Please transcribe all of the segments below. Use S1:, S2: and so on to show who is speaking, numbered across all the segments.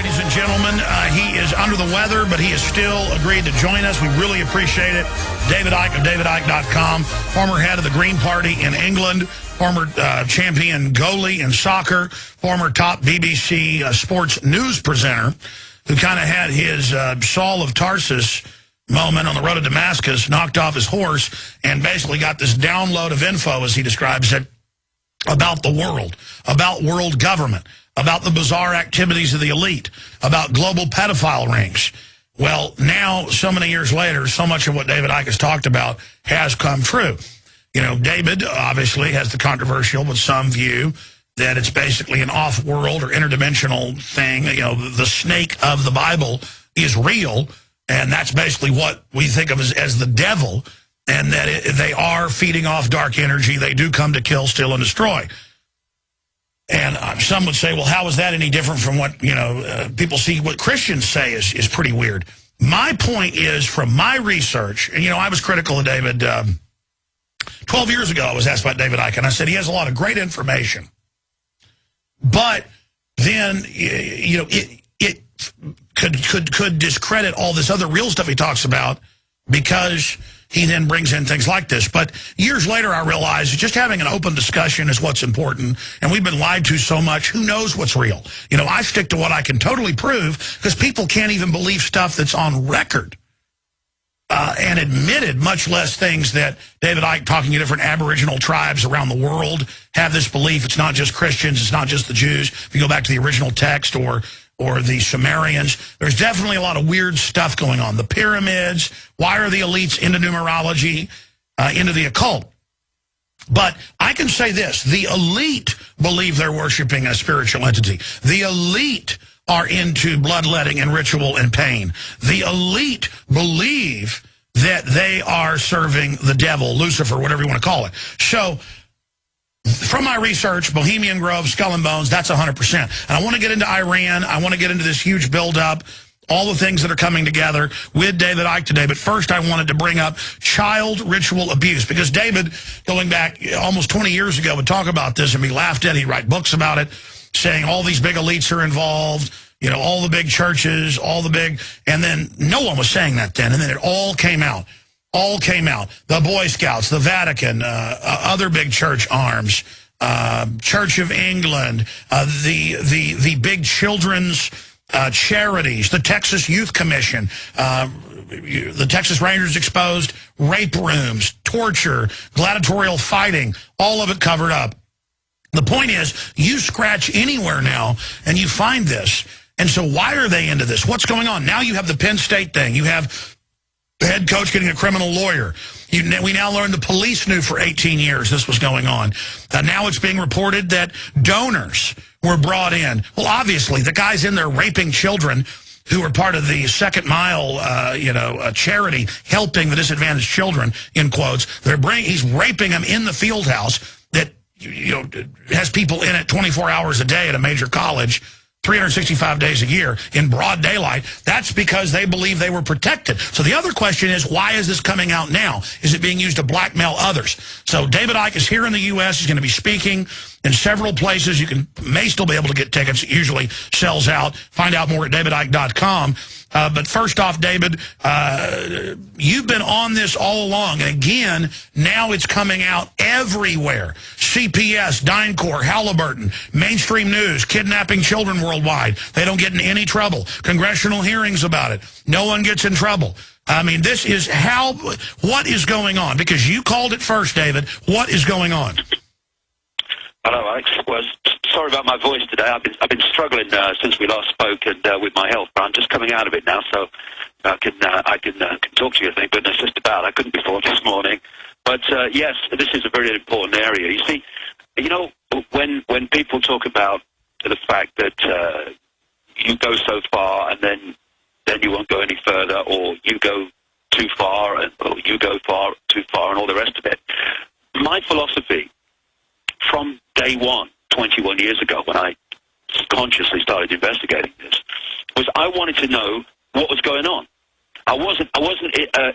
S1: Ladies and gentlemen, he is under the weather, but he has still agreed to join us. We really appreciate it. David Icke of davidicke.com, former head of the Green Party in England, former champion goalie in soccer, former top BBC sports news presenter, who kind of had his Saul of Tarsus moment on the road to Damascus, knocked off his horse, and basically got this download of info, as he describes it, about the world, about world government, about the bizarre activities of the elite, about global pedophile rings. Well, now, so many years later, so much of what David Icke has talked about has come true. You know, David obviously has the controversial, but some view that it's basically an off-world or interdimensional thing. You know, the snake of the Bible is real, and that's basically what we think of as the devil, and that they are feeding off dark energy. They do come to kill, steal, and destroy. And some would say, well, how is that any different from what, you know, people see what Christians say is pretty weird. My point is, from my research, and, you know, I was critical of David 12 years ago. I was asked about David Icke, and I said he has a lot of great information. But then, you know, it could discredit all this other real stuff he talks about, because he then brings in things like this. But years later, I realized just having an open discussion is what's important. And we've been lied to so much. Who knows what's real? You know, I stick to what I can totally prove, because people can't even believe stuff that's on record and admitted, much less things that David Icke, talking to different Aboriginal tribes around the world, have this belief. It's not just Christians. It's not just the Jews. If you go back to the original text or the Sumerians, there's definitely a lot of weird stuff going on. The pyramids, why are the elites into numerology, into the occult? But I can say this, the elite believe they're worshiping a spiritual entity. The elite are into bloodletting and ritual and pain. The elite believe that they are serving the devil, Lucifer, whatever you want to call it. So, from my research, Bohemian Grove, Skull and Bones, that's 100%. And I want to get into Iran. I want to get into this huge buildup, all the things that are coming together with David Icke today. But first, I wanted to bring up child ritual abuse, because David, going back almost 20 years ago, would talk about this and be laughed at. He'd write books about it, saying all these big elites are involved, you know, all the big churches, all the big, and then no one was saying that then, and then it all came out. All came out. The Boy Scouts, the Vatican, other big church arms, Church of England, the big children's charities, the Texas Youth Commission, the Texas Rangers exposed rape rooms, torture, gladiatorial fighting, all of it covered up. The point is, you scratch anywhere now and you find this. And so why are they into this? What's going on? Now you have the Penn State thing. You have the head coach getting a criminal lawyer. We now learn the police knew for 18 years this was going on. Now it's being reported that donors were brought in. Well, obviously, the guy's in there raping children who are part of the Second Mile, charity helping the disadvantaged children, in quotes. He's raping them in the field house that, you know, has people in it 24 hours a day at a major college, 365 days a year in broad daylight. That's because they believe they were protected. So the other question is, why is this coming out now? Is it being used to blackmail others? So David Icke is here in the U.S. He's going to be speaking in several places. You may still be able to get tickets. It usually sells out. Find out more at davidicke.com. But first off, David, you've been on this all along. And again, now it's coming out everywhere. CPS, DynCorp, Halliburton, mainstream news, kidnapping children worldwide. They don't get in any trouble. Congressional hearings about it. No one gets in trouble. I mean, this is what is going on? Because you called it first, David. What is going on?
S2: Hello, Alex. Well, sorry about my voice today. I've been struggling since we last spoke and with my health, but I'm just coming out of it now, so I can talk to you, I think, but it's just about. I couldn't before this morning. But yes, this is a very important area. You see, you know, when people talk about the fact that you go so far and then you won't go any further, or you go too far, or you go too far, and all the rest of it, my philosophy from day one, 21 years ago, when I consciously started investigating this, was I wanted to know what was going on. I wasn't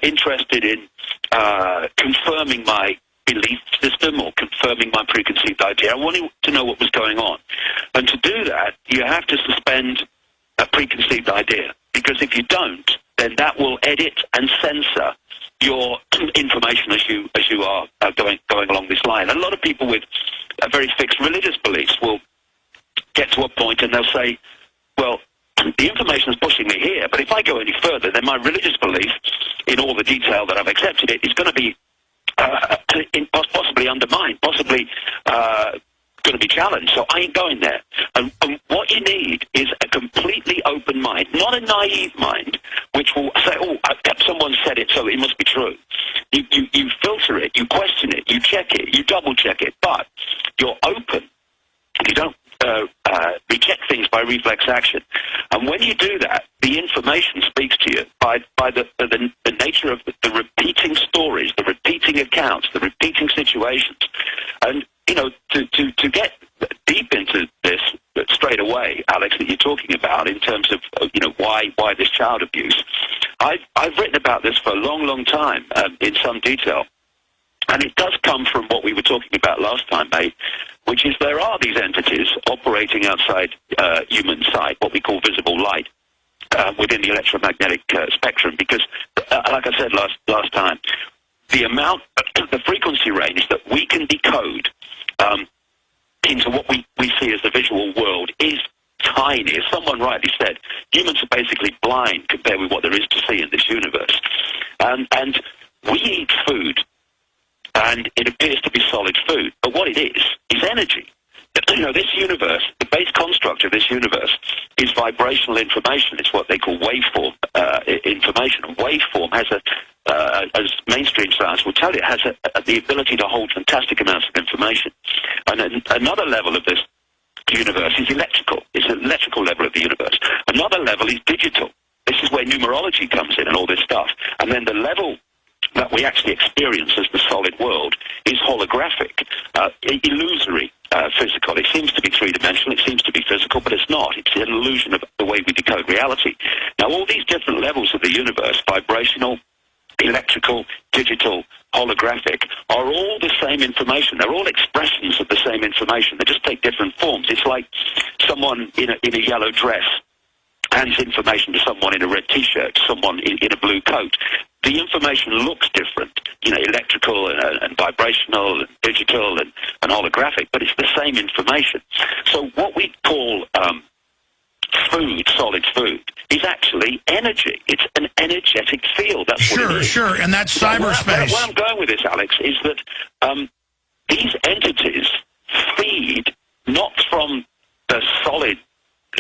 S2: interested in confirming my belief system or confirming my preconceived idea. I wanted to know what was going on. And to do that, you have to suspend a preconceived idea. Because if you don't, then that will edit and censor your information as you are going along this line. And a lot of people with very fixed religious beliefs will get to a point and they'll say, well, the information is pushing me here, but if I go any further, then my religious belief, in all the detail that I've accepted it, is going to be possibly undermined, possibly going to be challenged, so I ain't going there. And what you need is a completely open mind, not a naive mind, which will say, oh, someone said it, so it must be true. You filter it, you question it, you check it, you double-check it, but you're open. You don't reject things by reflex action. And when you do that, the information speaks to you by the nature of the repeating stories, the repeating accounts, the repeating situations. And, you know, to get deep into this straight away, Alex, that you're talking about in terms of, you know, why this child abuse, I've written about this for a long, long time in some detail. And it does come from what we were talking about last time, mate, which is there are these entities operating outside human sight, what we call visible light, within the electromagnetic spectrum. Because, like I said last time, the frequency range that we can decode into what we see as the visual world is tiny. As someone rightly said, humans are basically blind compared with what there is to see in this universe. And we eat food, and it appears to be solid food. But what it is energy. You know, this universe, the base construct of this universe is vibrational information. It's what they call waveform information. And waveform has as mainstream science will tell you, has the ability to hold fantastic amounts of information. And another level of this universe is electrical. It's an electrical level of the universe. Another level is digital. This is where numerology comes in and all this stuff. And then the level that we actually experience as the solid world is holographic, illusory, physical. It seems to be three-dimensional, it seems to be physical, but it's not. It's an illusion of the way we decode reality. Now, all these different levels of the universe, vibrational, electrical, digital, holographic, are all the same information. They're all expressions of the same information. They just take different forms. It's like someone in a yellow dress hands information to someone in a red T-shirt, someone in a blue coat. The information looks different, you know, electrical and vibrational and digital and holographic, but it's the same information. So what we call food, solid food, is actually energy. It's an energetic field. That's what it is. Sure,
S1: and that's cyberspace.
S2: Where I'm going with this, Alex, is that these entities feed not from the solid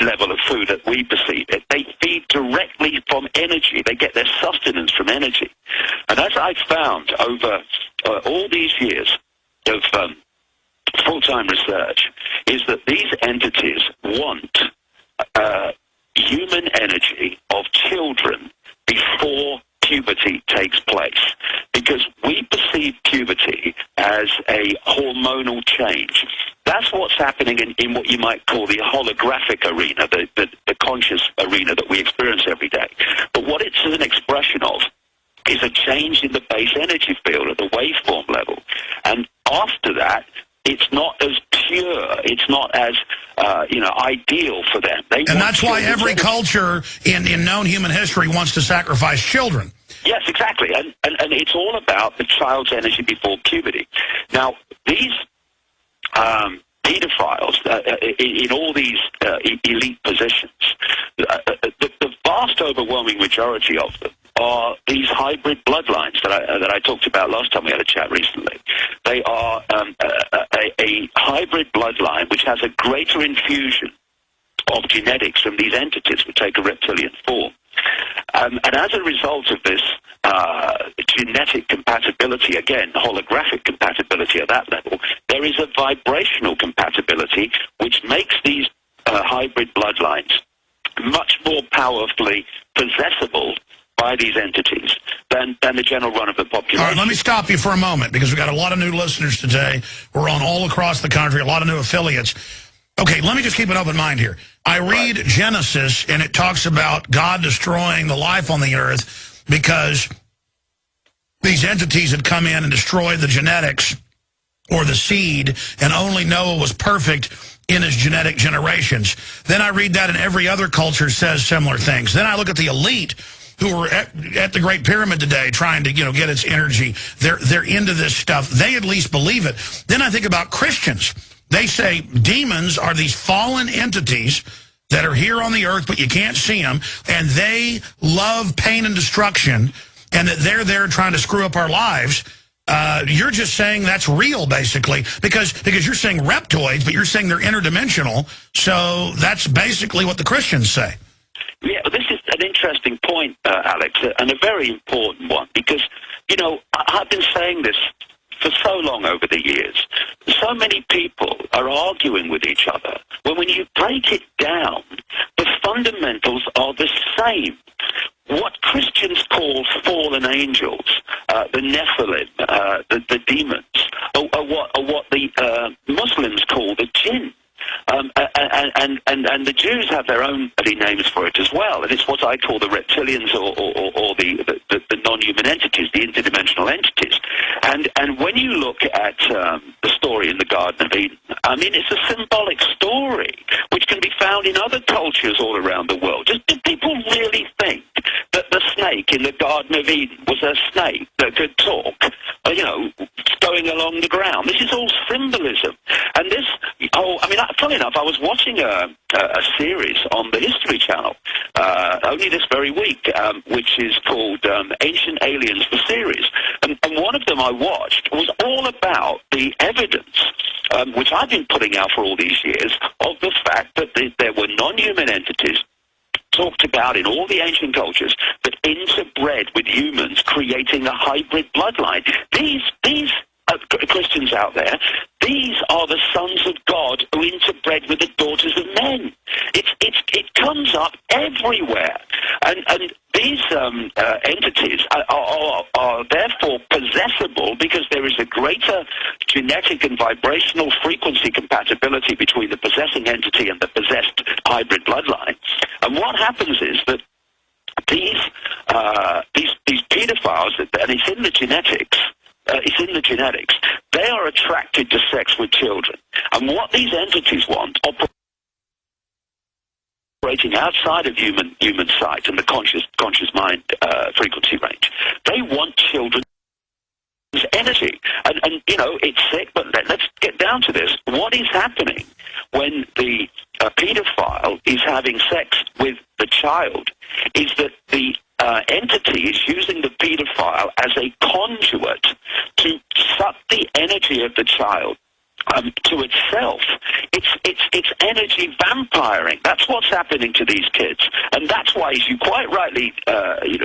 S2: level of food that we perceive it. They feed directly from energy. They get their sustenance from energy. And as I've found over all these years of full-time research, is that these entities want human energy of children before puberty takes place, because we perceive puberty as a hormonal change. That's what's happening in what you might call the holographic arena, the conscious arena that we experience every day. But what it's an expression of is a change in the base energy field at the waveform level. And after that, it's not as pure, it's not as, ideal for them. And
S1: that's why every culture in known human history wants to sacrifice children.
S2: Yes, exactly. And it's all about the child's energy before puberty. Now, these pedophiles in all these elite positions, the vast overwhelming majority of them are these hybrid bloodlines that I talked about last time we had a chat recently. They are a hybrid bloodline which has a greater infusion of genetics from these entities which take a reptilian form. And as a result of this genetic compatibility, again, holographic compatibility at that level, there is a vibrational compatibility which makes these hybrid bloodlines much more powerfully possessible by these entities than the general run of the population.
S1: All right, let me stop you for a moment, because we've got a lot of new listeners today. We're on all across the country, a lot of new affiliates. Okay, let me just keep an open mind here. I read Genesis, and it talks about God destroying the life on the earth because these entities had come in and destroyed the genetics or the seed, and only Noah was perfect in his genetic generations. Then I read that and every other culture says similar things. Then I look at the elite who are at the Great Pyramid today trying to, get its energy. They're into this stuff. They at least believe it. Then I think about Christians. They say demons are these fallen entities that are here on the earth, but you can't see them, and they love pain and destruction, and that they're there trying to screw up our lives. You're just saying that's real, basically, because you're saying reptoids, but you're saying they're interdimensional, so that's basically what the Christians say.
S2: Yeah, well, this is an interesting point, Alex, and a very important one, because, I've been saying this for so long over the years. So many people are arguing with each other, when you break it down, the fundamentals are the same. What Christians call fallen angels, the Nephilim, the demons, are what the Muslims call the jinn. And the Jews have their own names for it as well, and it's what I call the reptilians or the non-human entities, the interdimensional entities. And when you look at the story in the Garden of Eden, I mean, it's a symbolic story which can be found in other cultures all around the world. Do people really think that the snake in the Garden of Eden was a snake that could talk, going along the ground? This is all symbolism. And this, funny enough, I was watching a series on the History Channel only this very week, which is called Ancient Aliens, the series. And one of them I watched was all about the evidence, which I've been putting out for all these years, of the fact that there were non-human entities talked about in all the ancient cultures that interbred with humans, creating a hybrid bloodline. These Christians out there, these are the sons of God who interbred with the daughters of men. It comes up everywhere, and these entities are therefore possessable because there is a greater genetic and vibrational frequency compatibility between the possessing entity and the possessed hybrid bloodline. And what happens is that these pedophiles, and it's in the genetics. They are attracted to sex with children. And what these entities want, operating outside of human sight and the conscious mind frequency range, they want children's energy. And it's sick, but let's get down to this. What is happening when the pedophile is having sex with the child is that the entity is using the pedophile as a conduit to suck the energy of the child to itself. It's energy vampiring. That's what's happening to these kids, and that's why, as you quite rightly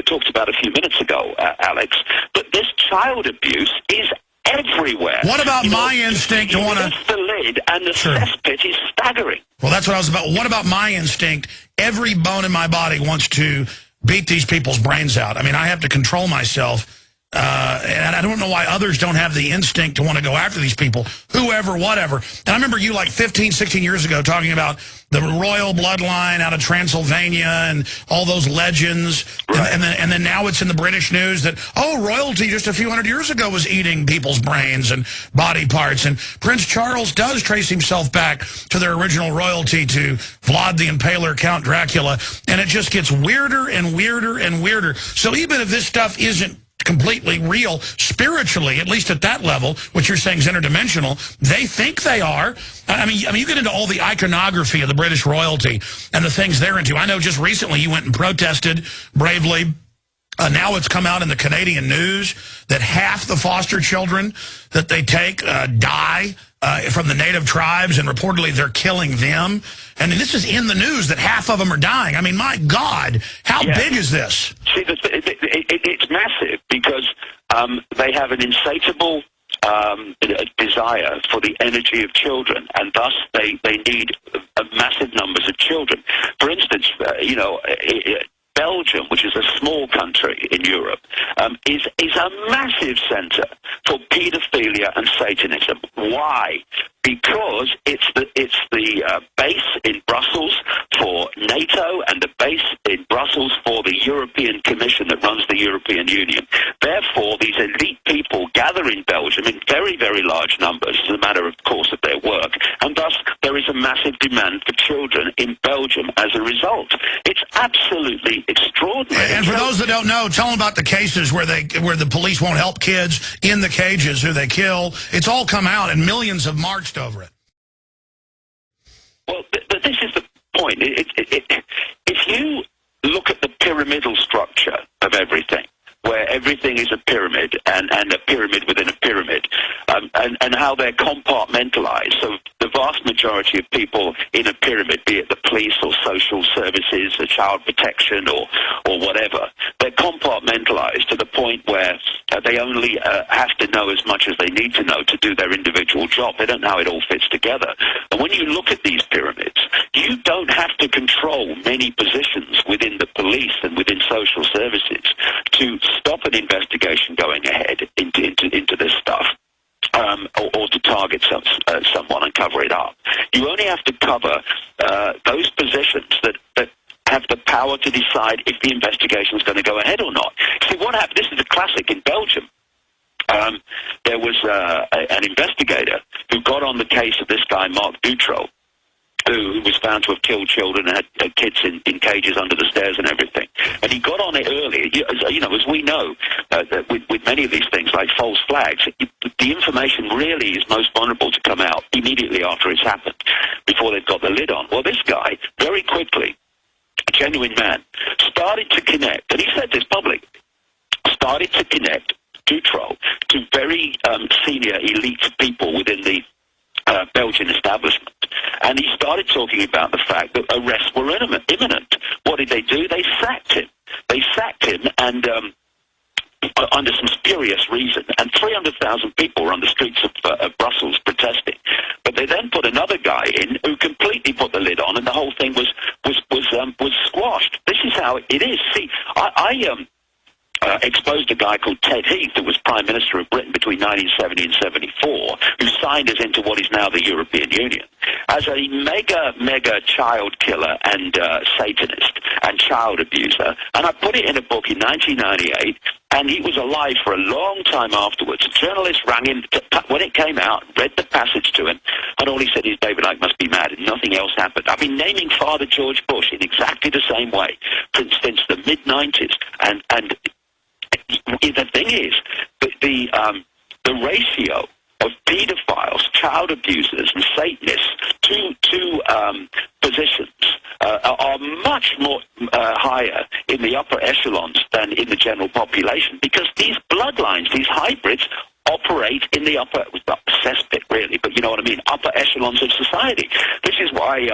S2: talked about a few minutes ago, Alex, that this child abuse is everywhere.
S1: What about my instinct to want to
S2: lift the lid, and the cesspit is staggering.
S1: Well, that's what I was about. What about my instinct? Every bone in my body wants to beat these people's brains out. I mean, I have to control myself. And I don't know why others don't have the instinct to want to go after these people, whoever, whatever. And I remember you like 15, 16 years ago talking about the royal bloodline out of Transylvania and all those legends. Right. And then now it's in the British news that, royalty just a few hundred years ago was eating people's brains and body parts. And Prince Charles does trace himself back to their original royalty, to Vlad the Impaler, Count Dracula. And it just gets weirder and weirder and weirder. So even if this stuff isn't completely real spiritually, at least at that level, which you're saying is interdimensional, they think they are. I mean, you get into all the iconography of the British royalty and the things they're into. I know just recently you went and protested bravely. Now it's come out in the Canadian news that half the foster children that they take die from the native tribes, and reportedly they're killing them. And this is in the news that half of them are dying. I mean, my God, how big is this?
S2: See, it's massive because they have an insatiable desire for the energy of children, and thus they need massive numbers of children. For instance, Belgium, which is a small country in Europe, is a massive center for pedophilia and Satanism. Why? Because it's the base in Brussels for NATO and the base in Brussels for the European Commission that runs the European Union. Therefore, these elite people gather in Belgium in very, very large numbers as a matter of course of their work, and thus there is a massive demand for children in Belgium as a result. It's absolutely extraordinary.
S1: And for those that don't know, tell them about the cases where the police won't help kids in the cages who they kill. It's all come out, and millions have marched over it.
S2: Well, this is the point. If you look at the pyramidal structure of everything, where everything is a pyramid and a pyramid within a pyramid, and how they're compartmentalized. So the vast majority of people in a pyramid, be it the police or social services or child protection or whatever, they're compartmentalized to the point where they only have to know as much as they need to know to do their individual job. They don't know how it all fits together. And when you look at these pyramids, you don't have to control many positions within the police and within social services to stop an investigation going ahead into this stuff, or to target someone and cover it up. You only have to cover those positions that have the power to decide if the investigation is going to go ahead or not. See, what happened, this is a classic in Belgium. There was an investigator who got on the case of this guy, Mark Dutroux, who was found to have killed children and had kids in cages under the stairs and everything. And he got on it early. You know, as we know, that with many of these things, like false flags, the information really is most vulnerable to come out immediately after it's happened, before they've got the lid on. Well, this guy, very quickly, a genuine man, started to connect, and he said this publicly, started to connect Dutroux to very senior elite people within the Belgian establishment. And he started talking about the fact that arrests were imminent. What did they do? They sacked him. They sacked him, and under some spurious reason. And 300,000 people were on the streets of Brussels protesting. But they then put another guy in who completely put the lid on, and the whole thing was squashed. This is how it is. See, I exposed a guy called Ted Heath, who was Prime Minister of Britain between 1970 and 74, who signed us into what is now the European Union, as a mega child killer and Satanist and child abuser. And I put it in a book in 1998, and he was alive for a long time afterwards. A journalist rang him when it came out, read the passage to him, and all he said is, David Icke must be mad, and nothing else happened. I've been naming Father George Bush in exactly the same way since the mid-90s, and the thing is, the ratio of pedophiles, child abusers, and Satanists to positions are much more higher in the upper echelons than in the general population, because these bloodlines, these hybrids, operate in the upper, well, cesspit really, but you know what I mean, upper echelons of society. This is why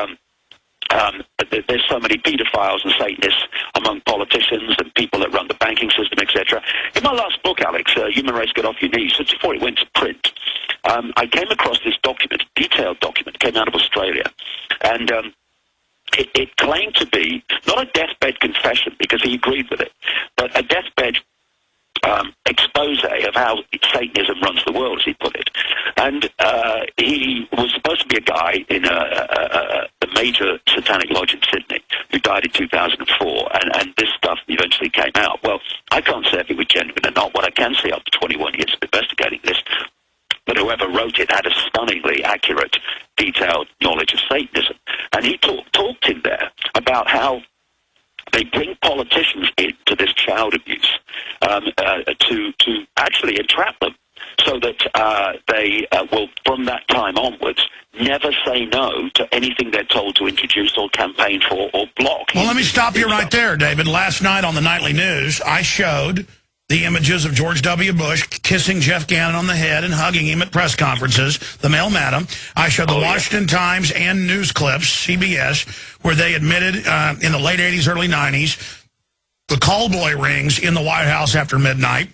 S2: there's so many pedophiles and Satanists among politicians and people that run the banking system, etc. In my last book, Alex, Human Race Get Off Your Knees, just before it went to print, I came across this document, detailed document, came out of Australia, and it claimed to be not a deathbed confession, because he agreed with it, but a deathbed expose of how Satanism runs the world, as he put it. And he was supposed to be a guy in the major satanic lodge in Sydney who died in 2004, and this stuff eventually came out. Well, I can't say if it was genuine or not. What I can say after 21 years of investigating this, but whoever wrote it had a stunningly accurate, detailed knowledge of Satanism. And he talked in there about how they bring politicians into this child abuse to actually entrap them, so that they will, from that time onwards, never say no to anything they're told to introduce or campaign for or block.
S1: Well, let me stop you right there, David. Last night on the Nightly News, I showed the images of George W. Bush kissing Jeff Gannon on the head and hugging him at press conferences, the male madam. I showed the Washington Times and news clips, CBS, where they admitted in the late 80s, early 90s, the call boy rings in the White House after midnight.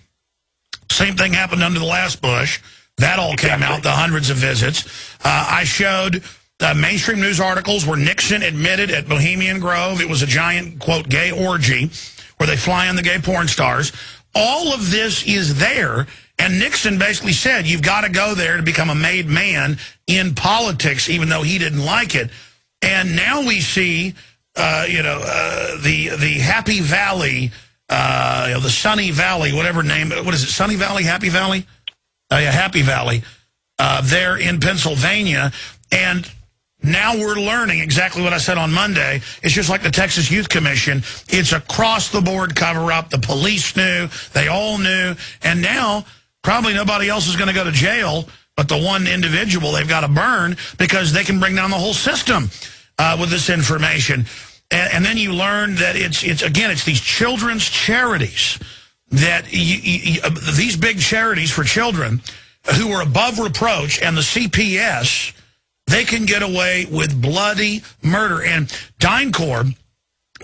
S1: Same thing happened under the last Bush. That all came out, the hundreds of visits. I showed mainstream news articles where Nixon admitted at Bohemian Grove it was a giant, quote, gay orgy, where they fly in the gay porn stars. All of this is there, and Nixon basically said you've got to go there to become a made man in politics, even though he didn't like it. And now we see the Happy Valley, the Sunny Valley, whatever name, what is it, Sunny Valley, Happy Valley? Yeah, Happy Valley, there in Pennsylvania. And now we're learning exactly what I said on Monday. It's just like the Texas Youth Commission. It's across-the-board cover-up. The police knew. They all knew. And now probably nobody else is going to go to jail but the one individual they've got to burn because they can bring down the whole system with this information. And then you learn that it's these children's charities that these big charities for children who are above reproach, and the CPS, they can get away with bloody murder. And DynCorp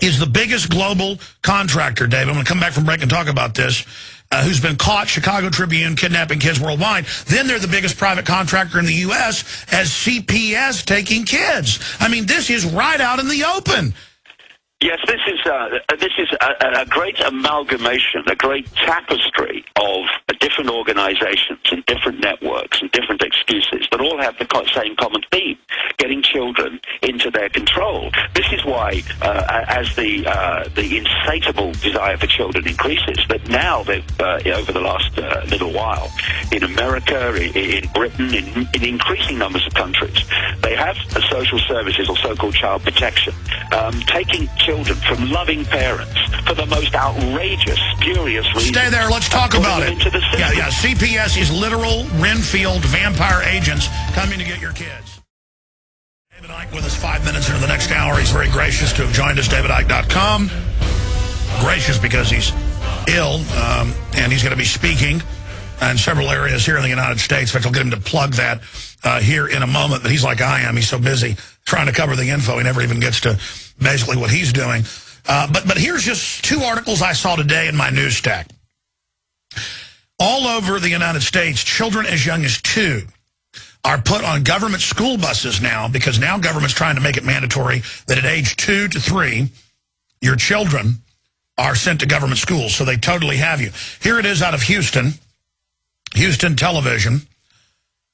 S1: is the biggest global contractor, Dave. I'm going to come back from break and talk about this, who's been caught, Chicago Tribune, kidnapping kids worldwide. Then they're the biggest private contractor in the U.S. as CPS taking kids. I mean, this is right out in the open.
S2: Yes, this is a great amalgamation, a great tapestry of different organizations and different networks and different excuses that all have the same common theme: getting children into their control. This is why, as the insatiable desire for children increases, that now over the last little while, in America, in Britain, in increasing numbers of countries, they have social services or so-called child protection, taking children from loving parents for the most outrageous, spurious reasons.
S1: Stay there. Let's talk about it. Yeah. CPS is literal Renfield vampire agents coming to get your kids. David Icke with us 5 minutes into the next hour. He's very gracious to have joined us, davidicke.com. Gracious because he's ill, and he's going to be speaking in several areas here in the United States. In fact, I'll get him to plug that here in a moment. But he's like I am. He's so busy trying to cover the info, he never even gets to basically what he's doing. But here's just two articles I saw today in my news stack. All over the United States, children as young as 2 are put on government school buses now, because now government's trying to make it mandatory that at age 2 to 3, your children are sent to government schools. So they totally have you. Here it is out of Houston Television.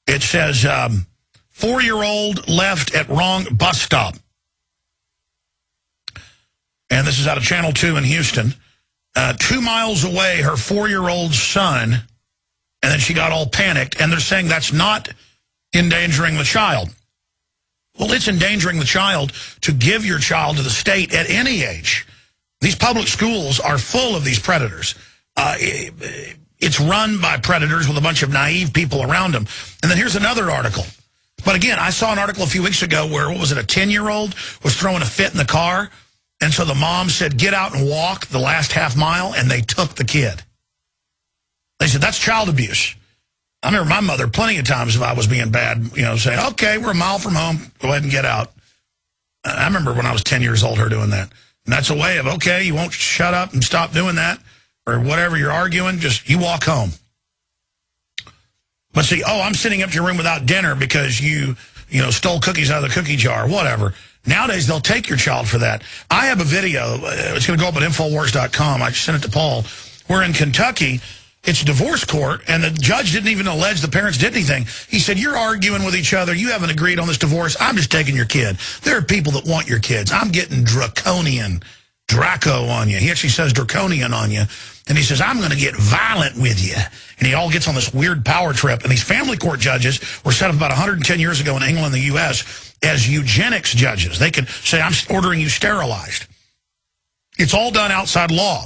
S1: It says, 4-year-old left at wrong bus stop. And this is out of Channel 2 in Houston. 2 miles away, her 4-year-old son, and then she got all panicked, and they're saying that's not endangering the child. Well, it's endangering the child to give your child to the state at any age. These public schools are full of these predators. It's run by predators with a bunch of naive people around them. And then here's another article. But again, I saw an article a few weeks ago where, what was it, a 10-year-old was throwing a fit in the car. And so the mom said, get out and walk the last half mile, and they took the kid. They said, that's child abuse. I remember my mother plenty of times, if I was being bad, saying, okay, we're a mile from home, go ahead and get out. I remember when I was 10 years old, her doing that. And that's a way of, okay, you won't shut up and stop doing that, or whatever you're arguing, just you walk home. But see, I'm sitting up to your room without dinner because you stole cookies out of the cookie jar, whatever. Nowadays, they'll take your child for that. I have a video. It's going to go up at Infowars.com. I sent it to Paul. We're in Kentucky. It's a divorce court, and the judge didn't even allege the parents did anything. He said, you're arguing with each other. You haven't agreed on this divorce. I'm just taking your kid. There are people that want your kids. I'm getting Draco on you. He actually says draconian on you. And he says, I'm going to get violent with you. And he all gets on this weird power trip. And these family court judges were set up about 110 years ago in England and the U.S. as eugenics judges. They could say, I'm ordering you sterilized. It's all done outside law.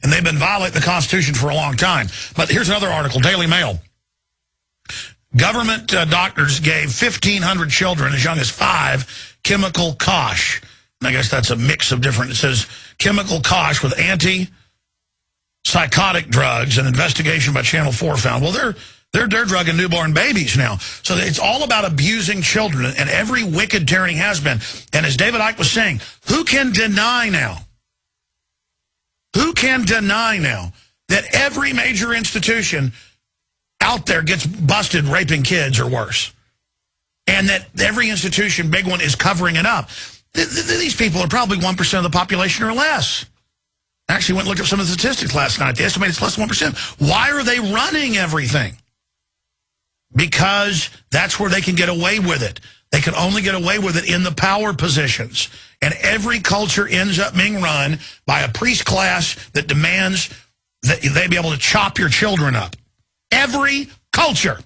S1: And they've been violating the Constitution for a long time. But here's another article, Daily Mail. Government doctors gave 1,500 children as young as 5 chemical kosh. And I guess that's a mix of different. It says chemical kosh with anti-psychotic drugs. An investigation by Channel 4 found. Well, they're drugging newborn babies now. So it's all about abusing children. And every wicked tyranny has been. And as David Icke was saying, who can deny now? Who can deny now that every major institution out there gets busted raping kids or worse? And that every institution, big one, is covering it up. These people are probably 1% of the population or less. I actually went and looked up some of the statistics last night. They estimate it's less than 1%. Why are they running everything? Because that's where they can get away with it. They can only get away with it in the power positions. And every culture ends up being run by a priest class that demands that they be able to chop your children up. Every culture.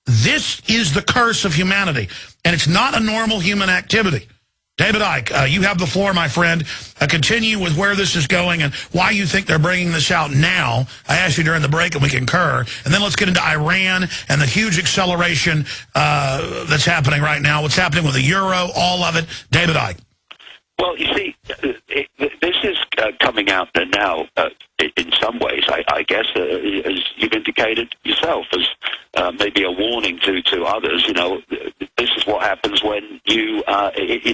S1: This is the curse of humanity. And it's not a normal human activity. David Icke, you have the floor, my friend. Continue with where this is going and why you think they're bringing this out now. I asked you during the break, and we concur. And then let's get into Iran and the huge acceleration that's happening right now. What's happening with the euro, all of it. David Icke.
S2: Well, you see, this is coming out there now in some ways, I guess, as you've indicated yourself, as maybe a warning to others. You know, this is what happens when you, if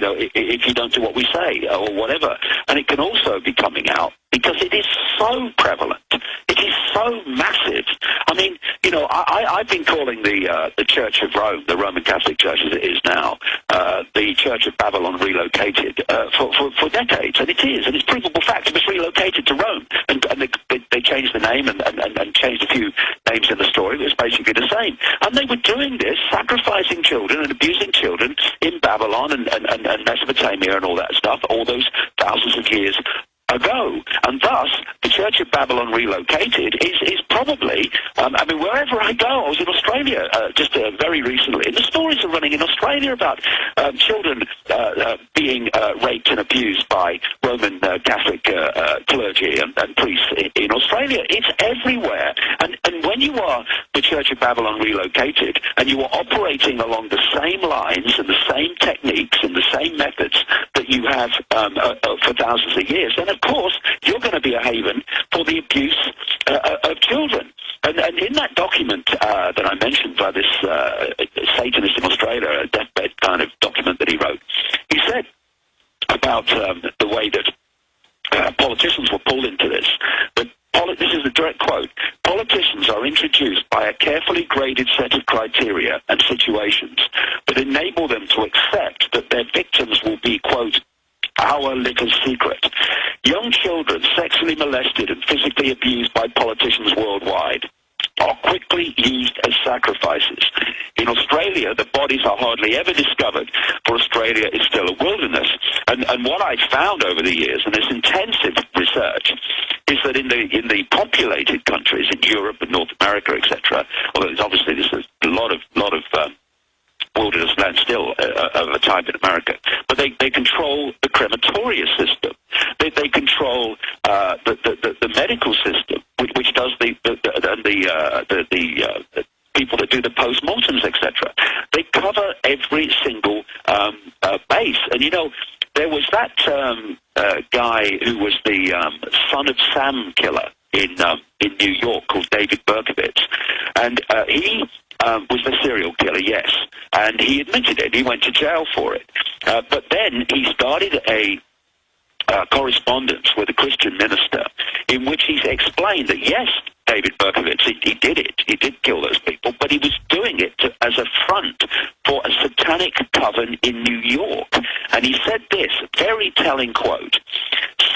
S2: you don't do what we say or whatever. And it can also be coming out because it is so prevalent. It is so massive. I mean, you know, I've been calling the Church of Rome, the Roman Catholic Church as it is now, the Church of Babylon relocated for decades, and it is, and it's provable fact. It was relocated to Rome, and they changed the name and changed a few names in the story. It was basically the same, and they were doing this, sacrificing children and abusing children in Babylon and Mesopotamia and all that stuff, all those thousands of years ago. And thus, the Church of Babylon relocated is probably, I mean, wherever I go, I was in Australia just very recently, and the stories are running in Australia about children being raped and abused by Roman Catholic clergy and priests in Australia. It's everywhere. And when you are the Church of Babylon relocated, and you are operating along the same lines and the same techniques and the same methods that you have for thousands of years, then of course you're going to be a haven for the abuse of children. And in that document that I mentioned by this Satanist in Australia, a deathbed kind of document that he wrote, he said about the way that politicians were pulled into this. But this is a direct quote. Politicians are introduced by a carefully graded set of criteria and situations that enable them to accept that their victims will be, quote, our little secret. Young children sexually molested and physically abused by politicians worldwide are quickly used as sacrifices. In Australia, the bodies are hardly ever discovered, for Australia is still a wilderness. And what I've found over the years, and this intensive research, is that in the populated countries, in Europe and North America, etc., although obviously there's a lot of wilderness land still of a type in America, but they control the crematoria system. They control the medical system, which does the people that do the post-mortems, etc. They cover every single base. And, you know, there was that guy who was the son of Sam killer in New York called David Berkowitz. And he was the serial killer, yes. And he admitted it. He went to jail for it. But then he started a correspondence with a Christian minister in which he explained that, yes, David Berkowitz, he did it. He did kill those people, but he was doing it as a front for a satanic coven in New York. And he said this, very telling quote,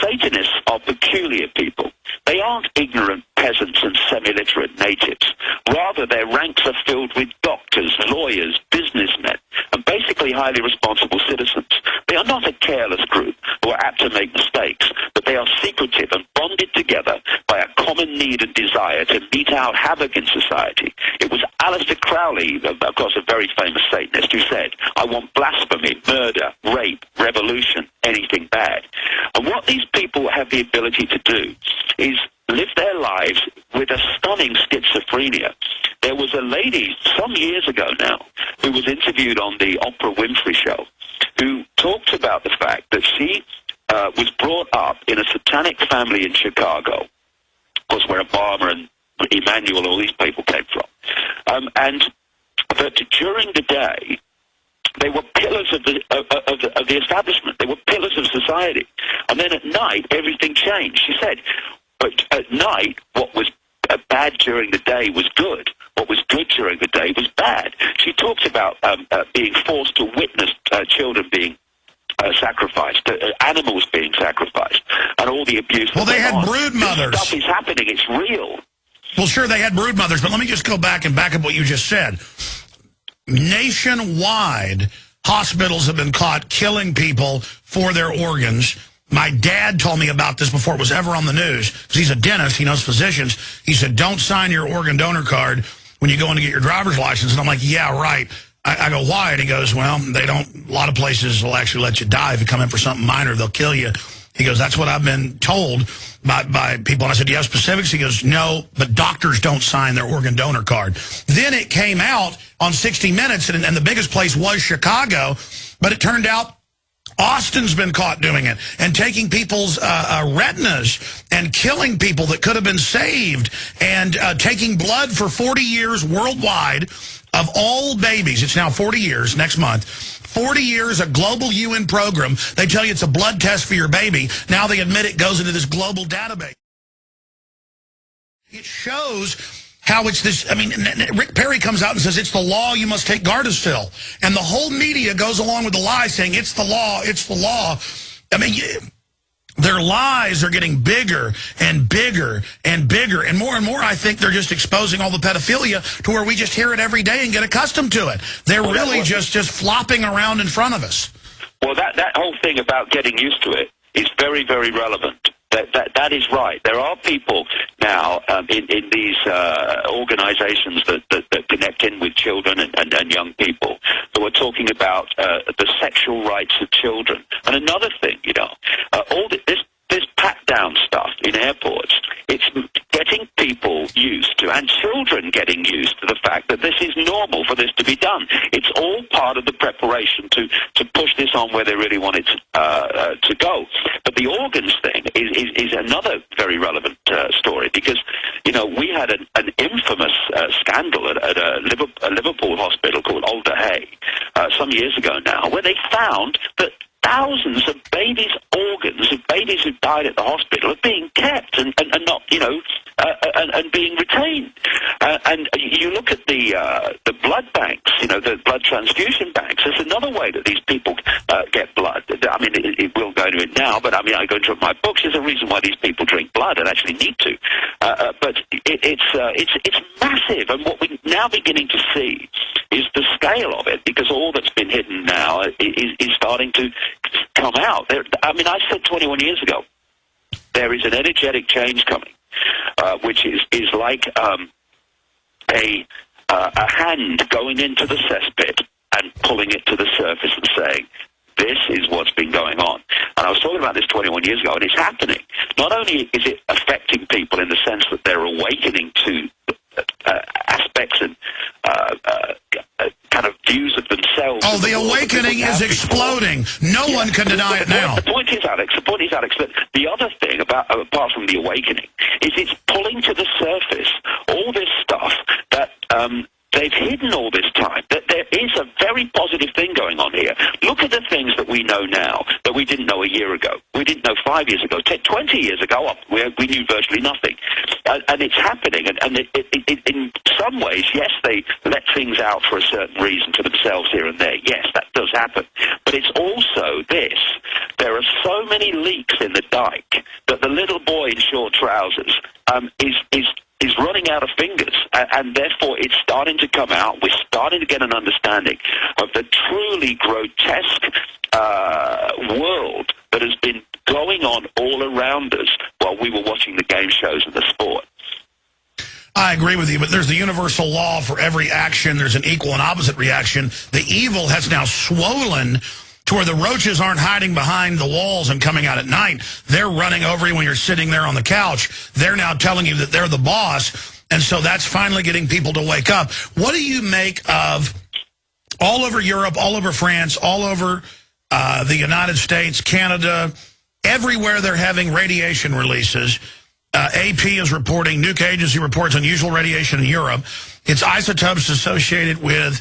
S2: Satanists are peculiar people. They aren't ignorant peasants and semi-literate natives. Rather, their ranks are filled with doctors, lawyers, businessmen, and basically highly responsible citizens. They are not a careless group who are apt to make mistakes, but they are secretive and bonded together by a common need and desire to mete out havoc in society. It was Aleister Crowley, of course a very famous Satanist, who said, I want blasphemy, murder, rape, revolution, anything bad. And what these people have the ability to do is live their lives with a stunning schizophrenia. There was a lady some years ago now who was interviewed on the Oprah Winfrey Show who talked about the fact that she was brought up in a satanic family in Chicago, of course where Obama and Emmanuel, all these people came from, and that during the day they were pillars of the establishment. They were pillars of society. And then at night, everything changed. She said, but at night, what was bad during the day was good. What was good during the day was bad. She talked about being forced to witness children being sacrificed, animals being sacrificed, and all the abuse.
S1: Well, they had brood mothers.
S2: This stuff is happening. It's real.
S1: Well, sure, they had brood mothers, but let me just go back and back up what you just said. nationwide, hospitals have been caught killing people for their organs. My dad told me about this before it was ever on the news, because he's a dentist, he knows physicians. He said, don't sign your organ donor card when you go in to get your driver's license. And I'm like, yeah, right. I go, why? And he goes, well, they don't, a lot of places will actually let you die if you come in for something minor, they'll kill you. He goes, that's what I've been told by people. And I said, do you have specifics? He goes, no, but doctors don't sign their organ donor card. Then it came out on 60 Minutes, and the biggest place was Chicago, but it turned out Austin's been caught doing it and taking people's retinas and killing people that could have been saved, and taking blood for 40 years worldwide of all babies. It's now 40 years next month. 40 years, a global UN program. They tell you it's a blood test for your baby. Now they admit it goes into this global database. It shows how it's this. I mean, Rick Perry comes out and says it's the law, you must take Gardasil. And the whole media goes along with the lie saying it's the law, it's the law. I mean, their lies are getting bigger and bigger and bigger. And more, I think they're just exposing all the pedophilia to where we just hear it every day and get accustomed to it. They're really just flopping around in front of us.
S2: Well, that whole thing about getting used to it is very, very relevant. That is right. There are people now in these organizations that connect in with children and young people who are talking about the sexual rights of children. And another thing, all this pat-down stuff in airports, it's getting people used to, and children getting used to the fact that this is normal for this to be done. It's all part of the preparation to push this on where they really want it to go. But the organs thing is another very relevant story, because, we had an infamous scandal at a Liverpool hospital called Alder Hey some years ago now, where they found that thousands of babies' organs of babies who died at the hospital are being kept and not, and being retained. And you look at the blood banks, the blood transfusion banks. There's another way that these people get blood. I mean, it will go into it now, but I mean, I go into my books. There's a reason why these people drink blood and actually need to. But it's massive, and what we're now beginning to see is the scale of it, because all that's been hidden now is starting to come out. I mean, I said 21 years ago, there is an energetic change coming, which is like a hand going into the cesspit and pulling it to the surface and saying, this is what's been going on. And I was talking about this 21 years ago, and it's happening. Not only is it affecting people in the sense that they're awakening to aspects and kind of views of themselves.
S1: Oh, the awakening is exploding. No one can deny it now.
S2: The point is, Alex, that the other thing, apart from the awakening, is it's pulling to the surface all this stuff that they've hidden all this time. That there is a very positive thing going on here. Look at the things that we know now that we didn't know a year ago. We didn't know 5 years ago. 20 years ago, we knew virtually nothing. And it's happening. And in some ways, yes, they let things out for a certain reason to themselves here and there. Yes, that does happen. But it's also this. There are so many leaks in the dike that the little boy in short trousers is running out of fingers, and therefore it's starting to come out. We're starting to get an understanding of the truly grotesque world that has been going on all around us while we were watching the game shows and the sport.
S1: I agree with you, but there's the universal law for every action. There's an equal and opposite reaction. The evil has now swollen to where the roaches aren't hiding behind the walls and coming out at night. They're running over you when you're sitting there on the couch. They're now telling you that they're the boss. And so that's finally getting people to wake up. What do you make of all over Europe, all over France, all over the United States, Canada, everywhere they're having radiation releases? AP is reporting, Nuke Agency reports unusual radiation in Europe. It's isotopes associated with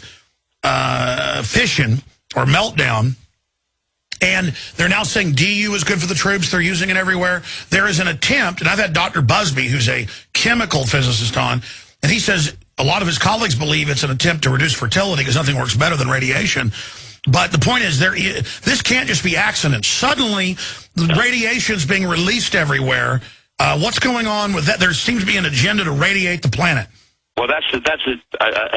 S1: fission or meltdown. And they're now saying DU is good for the troops. They're using it everywhere. There is an attempt, and I've had Dr. Busby, who's a chemical physicist, on, and he says a lot of his colleagues believe it's an attempt to reduce fertility because nothing works better than radiation. But the point is, this can't just be accident. Suddenly, the radiation's being released everywhere. What's going on with that? There seems to be an agenda to radiate the planet.
S2: Well, that's an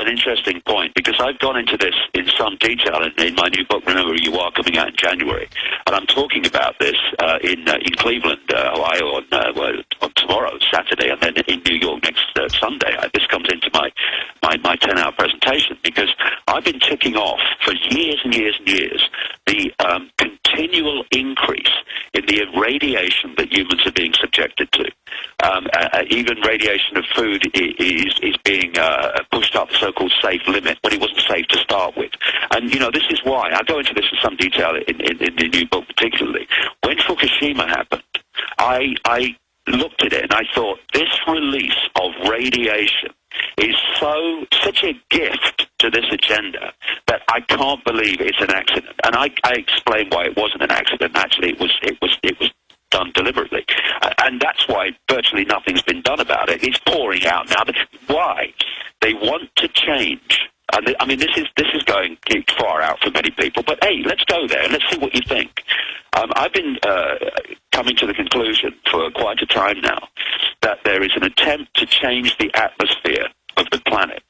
S2: interesting point, because I've gone into this in some detail in my new book, Remember Who You Are, coming out in January, and I'm talking about this in Cleveland, Ohio, on tomorrow, Saturday, and then in New York next Sunday. This comes into my 10-hour presentation, because I've been ticking off for years and years and years the continual increase in the irradiation that humans are being subjected to. Even radiation of food is being pushed up the so-called safe limit when it wasn't safe to start with. And, this is why. I go into this in some detail in the new book particularly. When Fukushima happened, I looked at it and I thought, this release of radiation is such a gift to this agenda that I can't believe it's an accident. And I explained why it wasn't an accident. Actually, it was done deliberately, and that's why virtually nothing's been done about it. It's pouring out now. Why? They want to change. And I mean, this is going far out for many people. But hey, let's go there and let's see what you think. I've been coming to the conclusion for quite a time now that there is an attempt to change the atmosphere of the planet.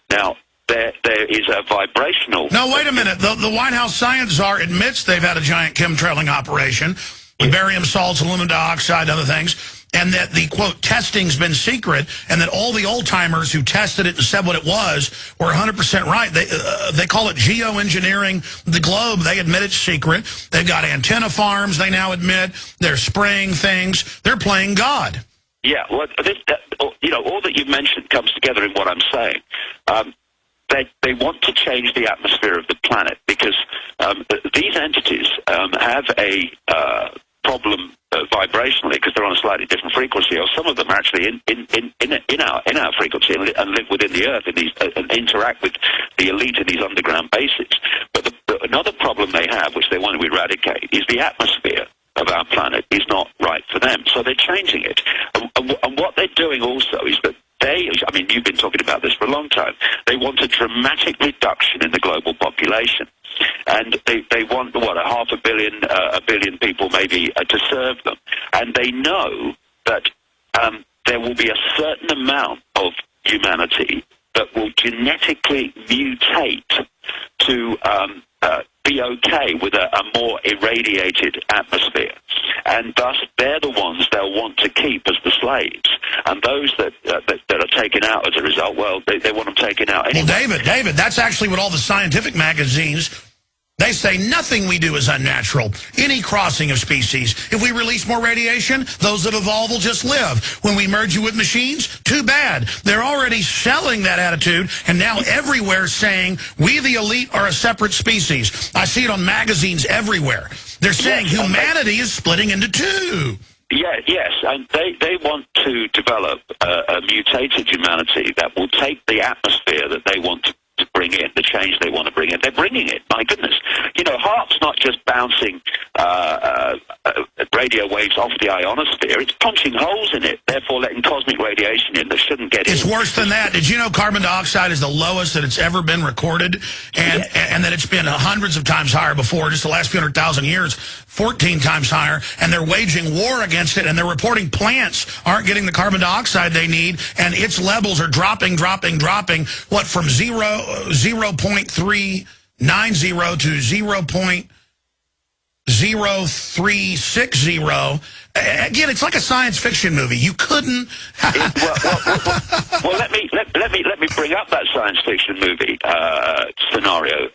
S2: Now, there is a vibrational...
S1: No, wait a minute. The White House science czar admits they've had a giant chemtrailing operation with barium salts, aluminum dioxide, and other things, and that the, quote, testing's been secret, and that all the old-timers who tested it and said what it was were 100% right. They call it geoengineering the globe. They admit it's secret. They've got antenna farms, they now admit. They're spraying things. They're playing God.
S2: Yeah, well, all that you've mentioned comes together in what I'm saying. They want to change the atmosphere of the planet because these entities have a problem vibrationally because they're on a slightly different frequency, or some of them are actually in our frequency and live within the Earth and interact with the elite in these underground bases. But another problem they have, which they want to eradicate, is the atmosphere of our planet is not right for them. So they're changing it. And what they're doing also is that you've been talking about this for a long time. They want a dramatic reduction in the global population. And they want, a billion people maybe to serve them. And they know that there will be a certain amount of humanity that will genetically mutate to be okay with a more irradiated atmosphere. And thus, they're the ones they'll want to keep as the slaves. And those that are taken out as a result, well, they want them taken out anyway.
S1: Well, David, that's actually what all the scientific magazines, they say nothing we do is unnatural. Any crossing of species. If we release more radiation, those that evolve will just live. When we merge you with machines, too bad. They're already selling that attitude, and now everywhere saying, we the elite are a separate species. I see it on magazines everywhere. They're saying humanity is splitting into two.
S2: Yes, and they want to develop a mutated humanity that will take the atmosphere that they want to bring in, the change they want to bring in. They're bringing it, my goodness. HAARP's not just bouncing radio waves off the ionosphere, it's punching holes in it, therefore letting cosmic radiation in that shouldn't get in.
S1: It's worse than that. Did you know carbon dioxide is the lowest that it's ever been recorded? And that it's been hundreds of times higher before, just the last few 100,000 years, 14 times higher, and they're waging war against it, and they're reporting plants aren't getting the carbon dioxide they need, and its levels are dropping, what, from 0.390 to 0.0360. Again, it's like a science fiction movie. You couldn't.
S2: Well, let me bring up that science fiction movie scenario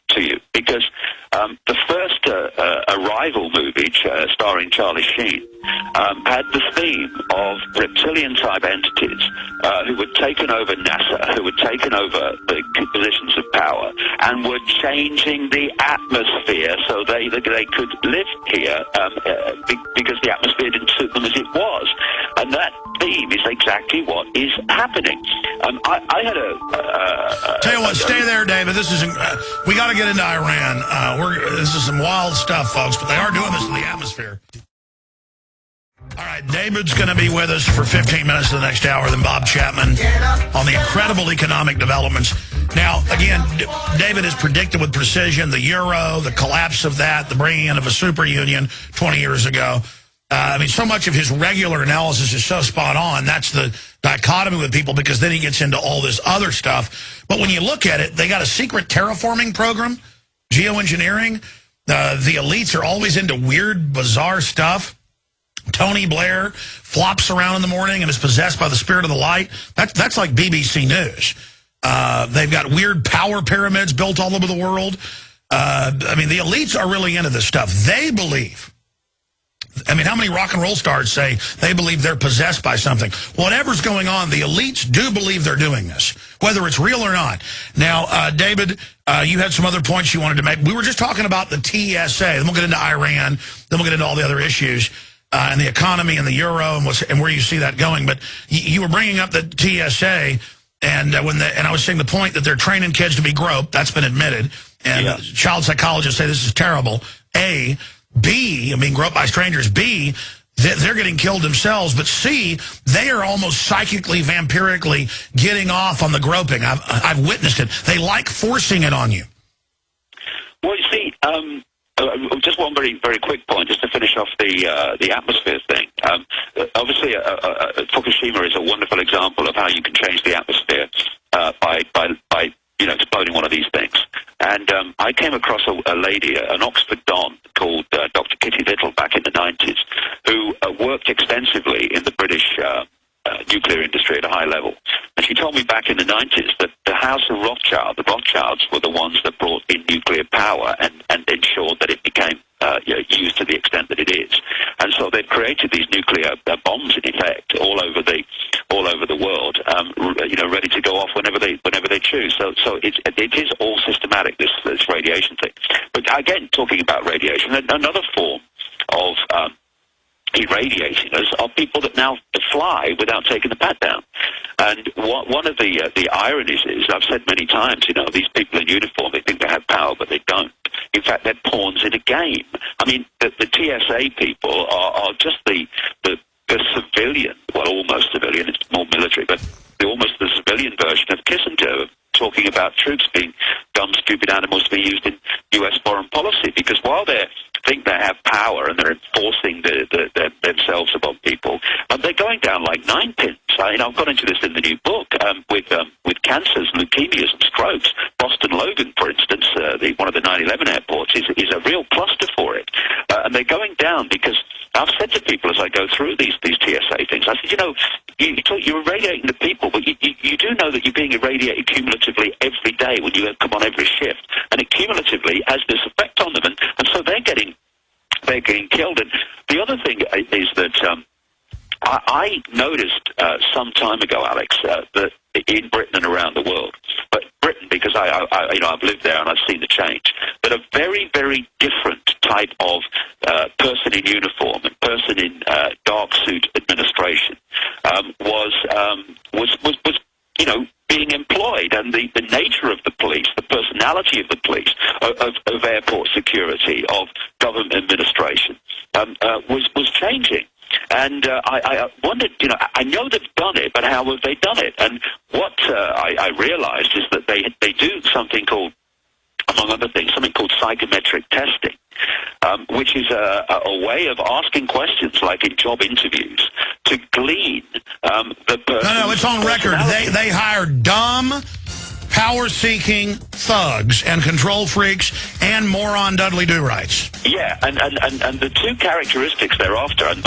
S2: to you, because the first Arrival movie, starring Charlie Sheen, had the theme of reptilian-type entities who had taken over NASA, who had taken over the positions of power, and were changing the atmosphere so they could live here because the atmosphere didn't suit them as it was. And that theme is exactly what is happening. I had
S1: Tell you what, stay there, David. This is we got to get into Iran. This is some wild stuff, folks, but they are doing this to the atmosphere. All right, David's going to be with us for 15 minutes to the next hour, then Bob Chapman on the incredible economic developments. Now, again, David has predicted with precision the euro, the collapse of that, the bringing in of a super union 20 years ago. I mean, so much of his regular analysis is so spot on. That's the dichotomy with people, because then he gets into all this other stuff. But when you look at it, they got a secret terraforming program, geoengineering. The elites are always into weird, bizarre stuff. Tony Blair flops around in the morning and is possessed by the spirit of the light. That's like BBC News. They've got weird power pyramids built all over the world. I mean, the elites are really into this stuff. They believe. I mean, how many rock and roll stars say they believe they're possessed by something? Whatever's going on, the elites do believe they're doing this, whether it's real or not. Now, David, you had some other points you wanted to make. We were just talking about the TSA. Then we'll get into Iran. Then we'll get into all the other issues and the economy and the euro and where you see that going. But you were bringing up the TSA, and I was saying the point that they're training kids to be groped. That's been admitted. And child psychologists say this is terrible. A. B, I mean, groped by strangers. B, they're getting killed themselves. But C, they are almost psychically, vampirically getting off on the groping. I've witnessed it. They like forcing it on you.
S2: Well, you see, just one very, very quick point, just to finish off the atmosphere thing. Obviously, Fukushima is a wonderful example of how you can change the atmosphere by exploding one of these things. And I came across a lady, an Oxford Don, called Dr. Kitty Little back in the 90s, who worked extensively in the British nuclear industry at a high level. And she told me back in the 90s that the House of Rothschild, the Rothschilds, were the ones that brought in nuclear power and ensured that it became used to the extent that it is. And so they've created these nuclear bombs, in effect, all over the world, ready to go off whenever they choose. So it is all systematic, this radiation thing. But again, talking about radiation, another form of irradiating us are people that now fly without taking the pad down. And one of the ironies is, I've said many times, these people in uniform, they think they have power, but they don't. In fact, they're pawns in a game. I mean, the TSA people are just the civilian, well, almost civilian, it's more military, but almost the civilian version of Kissinger, talking about troops being dumb, stupid animals to be used in U.S. foreign policy, because while they think they have power and they're enforcing themselves upon people, they're going down like ninepins. I've got into this in the new book with cancers, leukemias, and strokes. Boston Logan, for instance, one of the 9/11 airports, is a real cluster for it, and they're going down because I've said to people as I go through these TSA things, I said, you're irradiating the people, but you do know that you're being irradiated cumulatively every day when you come on every shift, and it cumulatively has this effect on them, and so they're getting killed. And the other thing is that I noticed some time ago, Alex, that in Britain and around the world, but Britain, because I've lived there and I've seen the change, that a very, very different type of person in uniform and person in dark suit administration was being employed, and the nature of the police, the personality of the police, of airport security, of government administration, was changing. And I wondered, I know they've done it, but how have they done it? And what I realized is that they do something called, among other things, something called psychometric testing, which is a way of asking questions like in job interviews to glean the person.
S1: No, it's on record. They hire dumb, power-seeking thugs and control freaks and moron Dudley Do-Rights.
S2: Yeah, and the two characteristics they're after, and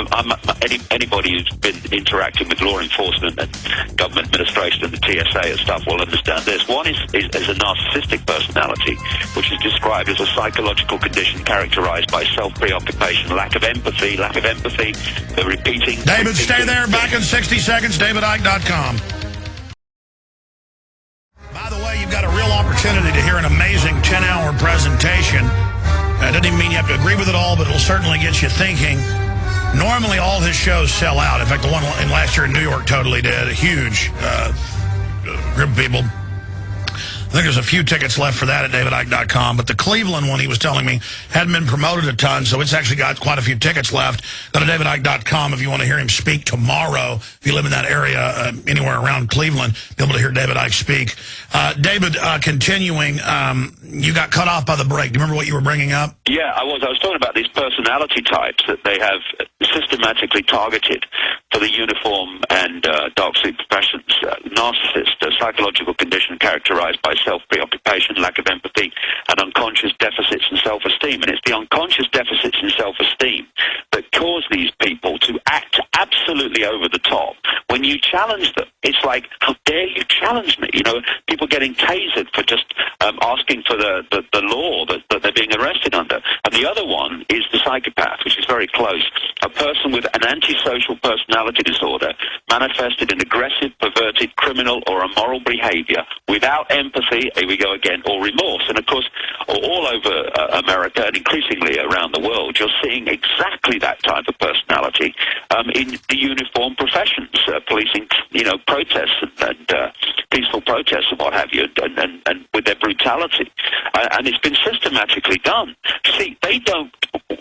S2: anybody who's been interacting with law enforcement and government administration and the TSA and stuff will understand this. One is a narcissistic personality, which is described as a psychological condition characterized by self-preoccupation, lack of empathy, the repeating...
S1: David, stay there. Back in 60 seconds, davidicke.com. By the way, you've got a real opportunity to hear an amazing 10-hour presentation. It doesn't even mean you have to agree with it all, but it'll certainly get you thinking. Normally, all his shows sell out. In fact, the one last year in New York totally did. A huge group of people. I think there's a few tickets left for that at davidicke.com. But the Cleveland one, he was telling me, hadn't been promoted a ton, so it's actually got quite a few tickets left. Go to davidicke.com if you want to hear him speak tomorrow. If you live in that area, anywhere around Cleveland, be able to hear David Icke speak. David, continuing, you got cut off by the break. Do you remember what you were bringing up?
S2: Yeah, I was talking about these personality types that they have systematically targeted for the uniform and dark sleep professions. Narcissist, a psychological condition characterized by self-preoccupation, lack of empathy, and unconscious deficits in self-esteem. And it's the unconscious deficits in self-esteem that cause these people to act absolutely over the top. When you challenge them, it's like, how dare you challenge me? You know, people getting tasered for just asking for the law that they're being arrested under. And the other one is the psychopath, which is very close. A person with an antisocial personality disorder manifested in aggressive, perverted, criminal, or immoral behavior without empathy, here we go again, or remorse. And of course, all over America and increasingly around the world, you're seeing exactly that type of personality in the uniformed professions, policing, protests and peaceful protests and what have you, and with their brutality. And it's been systematically done. See,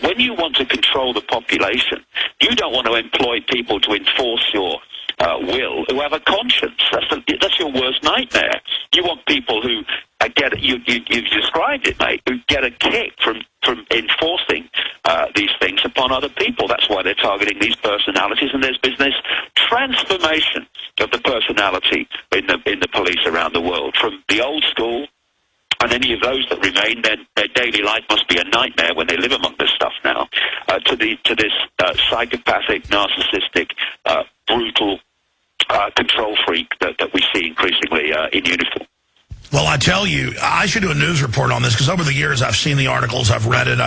S2: when you want to control the population, you don't want to employ people to enforce your will who have a conscience. That's your worst nightmare. You want people who you've described it, mate, who get a kick from enforcing these things upon other people. That's why they're targeting these personalities, and there's business transformation of the personality in the police around the world, from the old school. And any of those that remain, their daily life must be a nightmare when they live among this stuff now, to this psychopathic, narcissistic, brutal control freak that we see increasingly in uniform.
S1: Well, I tell you, I should do a news report on this, because over the years I've seen the articles, I've read it.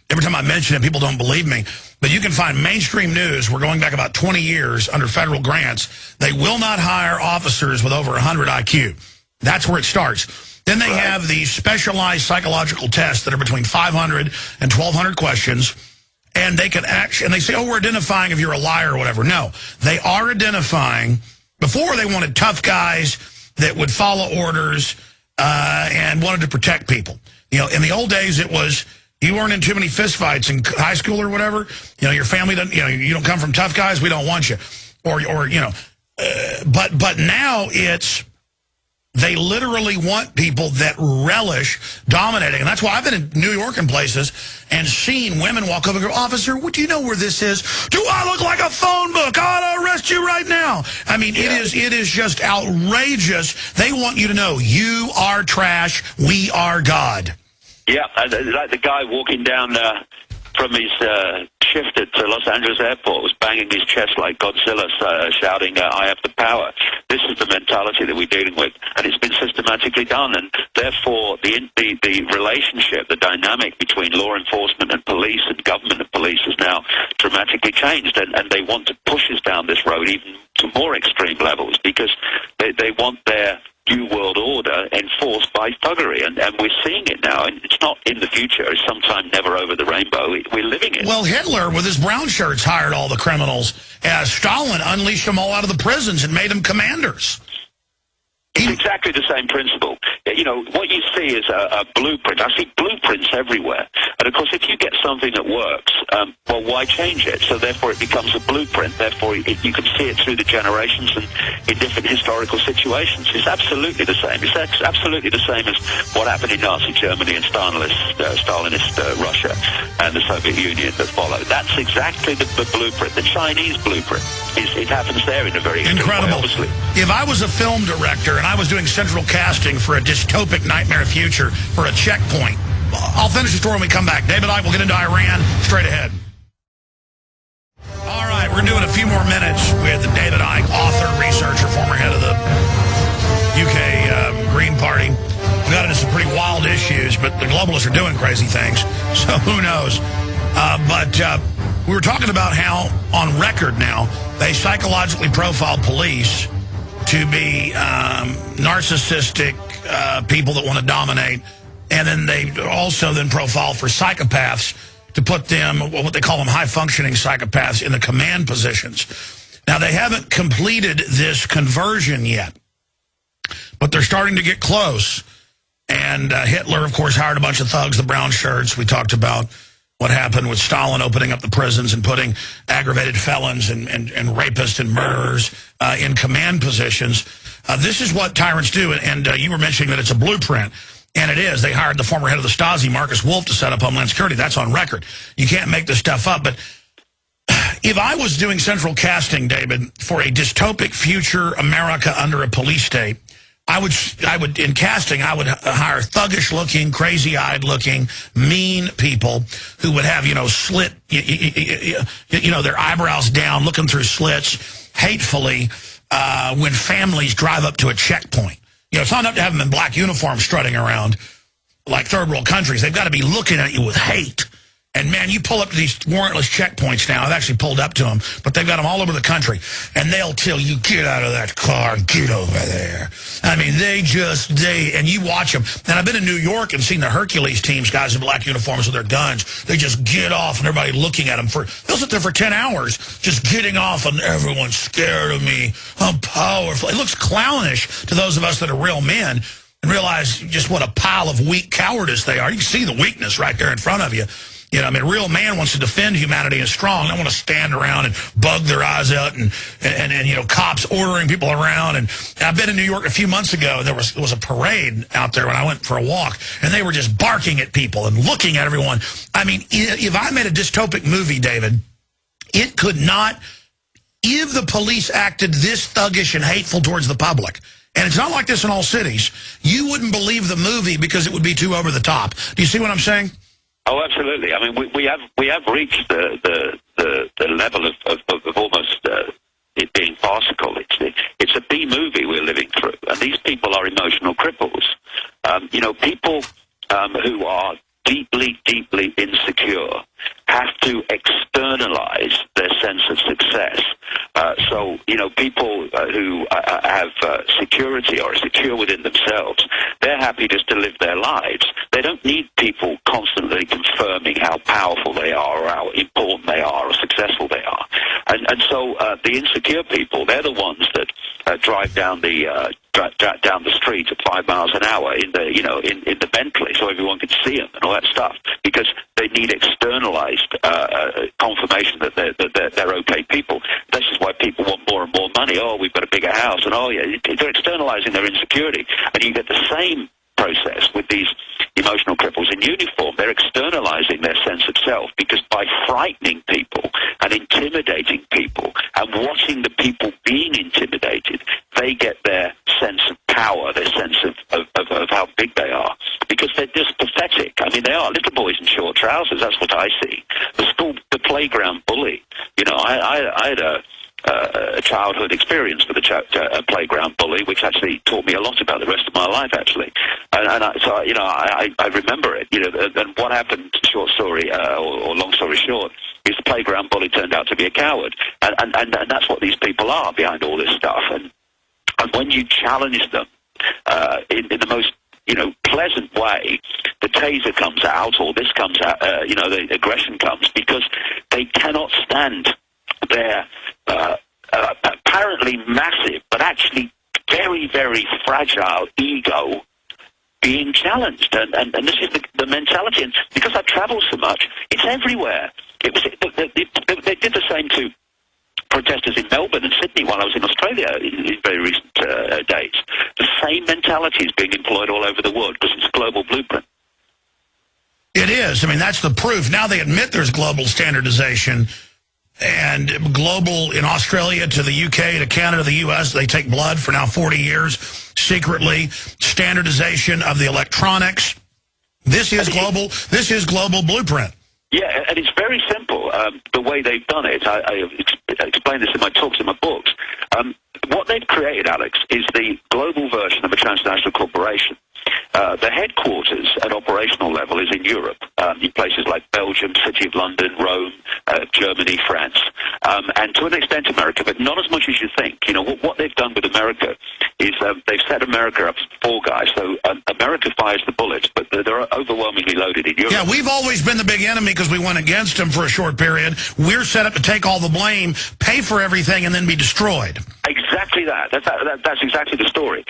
S1: Every time I mention it, people don't believe me. But you can find mainstream news. We're going back about 20 years under federal grants. They will not hire officers with over 100 IQ. That's where it starts. Then they have these specialized psychological tests that are between 500 and 1,200 questions, and they can and they say, oh, we're identifying if you're a liar or whatever. No, they are identifying. Before, they wanted tough guys that would follow orders and wanted to protect people. In the old days, it was, you weren't in too many fistfights in high school or whatever. Your family doesn't, you don't come from tough guys, we don't want you. But now it's, they literally want people that relish dominating. And that's why I've been in New York and places and seen women walk over and go, officer, do you know where this is? Do I look like a phone book? I ought to arrest you right now. I mean, it is just outrageous. They want you to know you are trash. We are God. Yeah,
S2: like the guy walking down from his shift at Los Angeles airport was banging his chest like Godzilla, shouting, I have the power. This is the mentality that we're dealing with, and it's been systematically done, and therefore the relationship, the dynamic between law enforcement and police and government and police has now dramatically changed, and they want to push us down this road even to more extreme levels, because they want their New World Order enforced by thuggery, and we're seeing it now, and it's not in the future, it's sometime never over the rainbow, we're living it.
S1: Well, Hitler, with his brown shirts, hired all the criminals. Stalin unleashed them all out of the prisons and made them commanders.
S2: It's exactly the same principle. What you see is a blueprint. I see blueprints everywhere. And, of course, if you get something that works, well, why change it? So, therefore, it becomes a blueprint. Therefore, you can see it through the generations and in different historical situations. It's absolutely the same. It's absolutely the same as what happened in Nazi Germany and Stalinist Russia and the Soviet Union that followed. That's exactly the blueprint. The Chinese blueprint. It happens there in a very
S1: incredible
S2: way, obviously.
S1: If I was a film director and I was doing central casting for a dystopic nightmare future for a checkpoint, I'll finish the story when we come back. David Icke will get into Iran straight ahead. All right, we're doing a few more minutes with David Icke, author, researcher, former head of the UK Green Party. We got into some pretty wild issues, but the globalists are doing crazy things, so who knows? But we were talking about how, on record now, they psychologically profile police to be narcissistic people that want to dominate, and then they also then profile for psychopaths to put them, what they call them, high-functioning psychopaths, in the command positions. Now, they haven't completed this conversion yet, but they're starting to get close. And Hitler, of course, hired a bunch of thugs, the brown shirts. We talked about what happened with Stalin opening up the prisons and putting aggravated felons and rapists and murderers in command positions. This is what tyrants do, and you were mentioning that it's a blueprint, and it is. They hired the former head of the Stasi, Marcus Wolf, to set up Homeland Security. That's on record. You can't make this stuff up, but if I was doing central casting, David, for a dystopic future America under a police state, I would in casting, I would hire thuggish-looking, crazy-eyed-looking, mean people who would have, slit, their eyebrows down, looking through slits, hatefully, when families drive up to a checkpoint. It's not enough to have them in black uniforms strutting around like third world countries. They've got to be looking at you with hate. And, man, you pull up to these warrantless checkpoints now. I've actually pulled up to them, but they've got them all over the country. And they'll tell you, get out of that car, get over there. I mean, and you watch them. And I've been in New York and seen the Hercules teams, guys in black uniforms with their guns. They just get off and everybody looking at them. They'll sit there for 10 hours just getting off and everyone's scared of me. I'm powerful. It looks clownish to those of us that are real men and realize just what a pile of weak cowardice they are. You can see the weakness right there in front of you. A real man wants to defend humanity and is strong. They want to stand around and bug their eyes out and cops ordering people around. And I've been in New York a few months ago. There was a parade out there when I went for a walk, and they were just barking at people and looking at everyone. I mean, if I made a dystopic movie, David, it could not, if the police acted this thuggish and hateful towards the public, and it's not like this in all cities, you wouldn't believe the movie because it would be too over the top. Do you see what I'm saying?
S2: Oh, absolutely. I mean, we have reached the level of almost it being farcical. It's a B movie we're living through, and these people are emotional cripples. People who are deeply, deeply insecure have to externalize their sense of success. People who have security or are secure within themselves, they're happy just to live their lives. They don't need people constantly confirming how powerful they are or how important they are or successful they are. And so the insecure people, they're the ones that drive down the street at 5 miles an hour in the Bentley so everyone can see them and all that stuff, because they need externalized confirmation that they're okay people. This is why people want more and more money. Oh, we've got a bigger house, and they're externalizing their insecurity. And you get the same process with these emotional cripples in uniform. They're externalizing their sense of self, because by frightening people and intimidating people and watching the people being intimidated, they get their sense of power, their sense of how big they are, because they're just pathetic. I mean, they are little boys in short trousers. That's what I see. The playground bully. I had a childhood experience with a playground bully, which actually taught me a lot about the rest of my life, actually. I remember it. And what happened, short story or long story short, is the playground bully turned out to be a coward, and that's what these people are behind all this stuff. And when you challenge them in the most pleasant way, the taser comes out, or this comes out, the aggression comes, because they cannot stand their apparently massive, but actually very, very fragile ego being challenged. And this is the mentality. And because I travel so much, it's everywhere. They did the same to protesters in Melbourne and Sydney while I was in Australia in very recent days. The same mentality is being employed all over the world because it's a global blueprint.
S1: It is. I mean, that's the proof. Now they admit there's global standardization, and global in Australia to the UK to Canada, the US, they take blood for now 40 years, secretly. Standardization of the electronics. This is global blueprint.
S2: Yeah, and it's very simple, the way they've done it. I explain this in my talks, in my books. What they've created, Alex, is the global version of a transnational corporation. The headquarters at operational level is in Europe, in places like Belgium, City of London, Rome, Germany, France, and to an extent America, but not as much as you think. What they've done with America is they've set America up as four guys. So America fires the bullets, but they're overwhelmingly loaded in Europe.
S1: Yeah, we've always been the big enemy because we went against them for a short period. We're set up to take all the blame, pay for everything, and then be destroyed.
S2: Exactly. exactly that. That's exactly the story.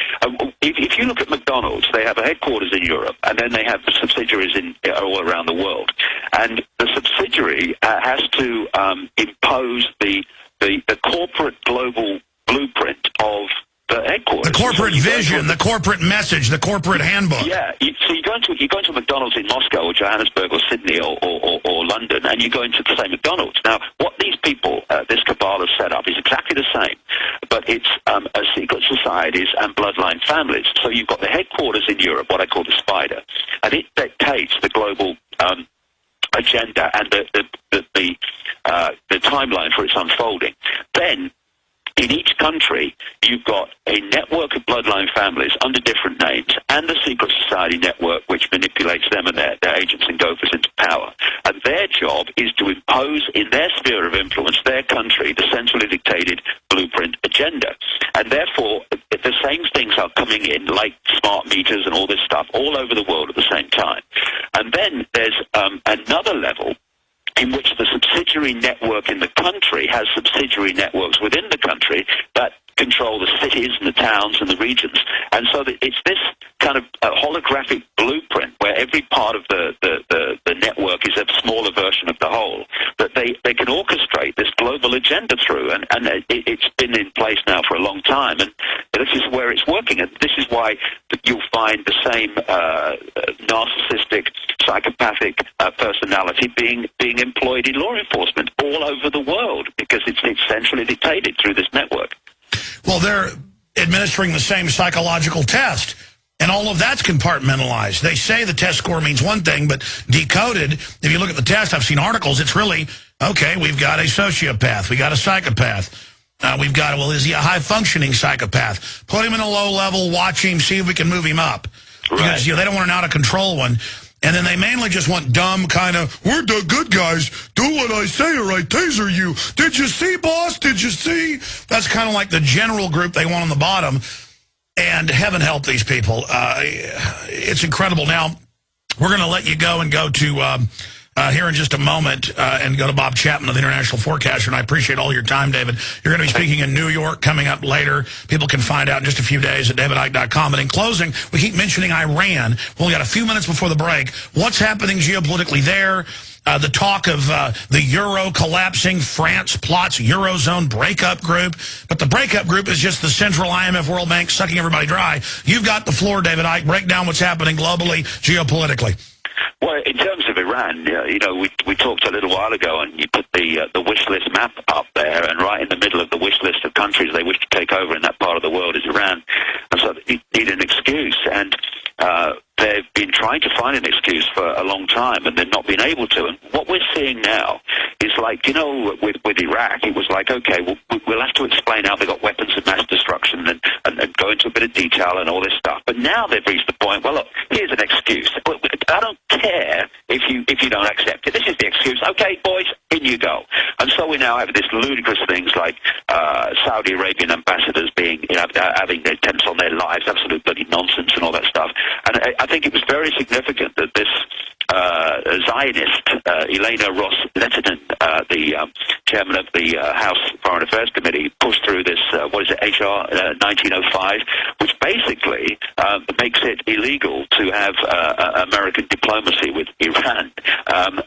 S2: If you look at McDonald's, they have a headquarters in Europe, and then they have subsidiaries all around the world. And the subsidiary has to impose the corporate global blueprint of the headquarters.
S1: The corporate vision, the corporate message, the corporate handbook.
S2: Yeah. So you go into McDonald's in Moscow or Johannesburg or Sydney or London, and you go into the same McDonald's. Now, what these people, this cabal has set up is exactly the same, but it's secret societies and bloodline families. So you've got the headquarters in Europe, what I call the spider, and it dictates the global agenda and the timeline for its unfolding. Then, in each country, you've got a network of bloodline families under different names and the secret society network which manipulates them and their agents and gophers into power. And their job is to impose in their sphere of influence, their country, the centrally dictated blueprint agenda. And therefore, the same things are coming in, like smart meters and all this stuff, all over the world at the same time. And then there's another level in which the subsidiary network in the country has subsidiary networks within the country that control the cities and the towns and the regions. And so it's this kind of holographic blueprint where every part of the network is a smaller version of the whole, that they can orchestrate this global agenda through. And it's been in place now for a long time. And this is where it's working. And this is why you'll find the same narcissistic, psychopathic personality being employed in law enforcement all over the world, because it's centrally dictated through this network.
S1: Well, they're administering the same psychological test, and all of that's compartmentalized. They say the test score means one thing, but decoded, if you look at the test, I've seen articles, it's really, okay, we've got a sociopath, we got a psychopath, we've got, well, is he a high-functioning psychopath? Put him in a low level, watch him, see if we can move him up.
S2: Right.
S1: Because they don't want an out-of-control one. And then they mainly just want dumb kind of, we're the good guys, do what I say or I taser you. Did you see, boss? Did you see? That's kind of like the general group they want on the bottom. And heaven help these people. It's incredible. Now, we're going to let you go and go to here in just a moment and go to Bob Chapman of the International Forecaster. And I appreciate all your time, David. You're going to be speaking in New York coming up later. People can find out in just a few days at davidicke.com. And in closing, we keep mentioning Iran. We've only got a few minutes before the break. What's happening geopolitically there? The talk of the euro collapsing, France plots Eurozone breakup group. But the breakup group is just the central IMF World Bank sucking everybody dry. You've got the floor, David Icke. Break down what's happening globally, geopolitically.
S2: Well, in terms of Iran, we talked a little while ago, and you put the wish list map up there, and right in the middle of the wish list of countries they wish to take over in that part of the world is Iran. And so they need an excuse, and they've been trying to find an excuse for a long time, and they've not been able to. And what we're seeing now is like, with Iraq, it was like, okay, we'll have to explain how they got weapons of mass destruction and go into a bit of detail and all this stuff. But now they've reached the point, well, look, here's an excuse. I don't care if you don't accept it. This is the excuse. Okay, boys, in you go. And so we now have this ludicrous things like Saudi Arabian ambassadors being, having their attempts on their lives, absolute bloody nonsense and all that stuff. And I think it was very significant that this Zionist, Elena Ross-Lehtinen, the chairman of the House Foreign Affairs Committee, pushed through this, HR 1905, which basically makes it illegal to have American diplomacy with Iran.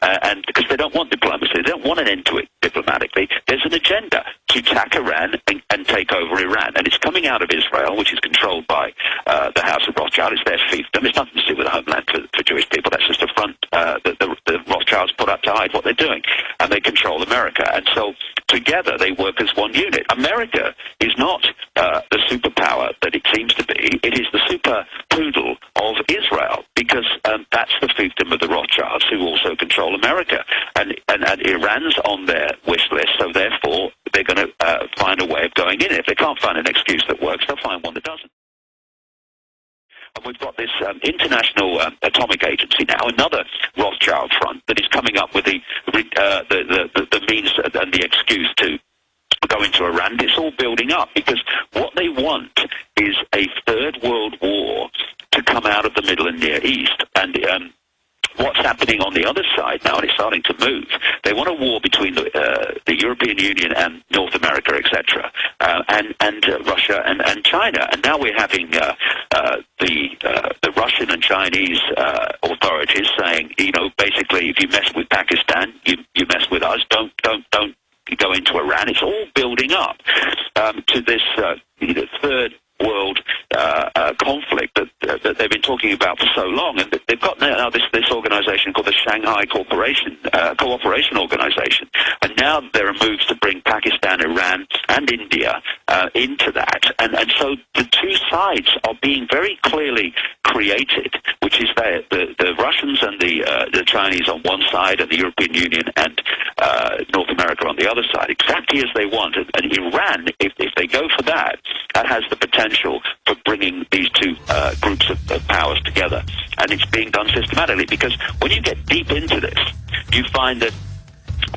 S2: And because they don't want diplomacy, they don't want an end to it diplomatically. There's an agenda to attack Iran and take over Iran. And it's coming out of Israel, which is controlled by the House of Rothschild. It's their fiefdom. It's nothing to do with the homeland for Jewish people. That's just a front the Rothschilds put up to hide what they're doing. And they control America. And so together they work as one unit. America is not the superpower that it seems to be. It is the super poodle of Israel, because that's the fiefdom of the Rothschilds, who also control America. And Iran's on their wish list, so therefore they're going to find a way of going in. If they can't find an excuse that works, they'll find one that doesn't. And we've got this International Atomic Agency now, another Rothschild front that is coming up with the means and the excuse to go into Iran. It's all building up, because what they want is a third world war to come out of the Middle and Near East. And what's happening on the other side now, and it's starting to move. They want a war between the European Union and North America, etc., and Russia and China. And now we're having the Russian and Chinese authorities saying, basically, if you mess with Pakistan, you mess with us. Don't go into Iran. It's all building up to this third world conflict that they've been talking about for so long, and they've got now this organization called the Shanghai Cooperation Organization, and now there are moves to bring Pakistan, Iran, and India into that, and so the two sides are being very clearly created, which is the Russians and the Chinese on one side, and the European Union and North America on the other side, exactly as they want. And Iran, if they go for that, that has the potential for bringing these two groups of powers together. And it's being done systematically, because when you get deep into this, you find that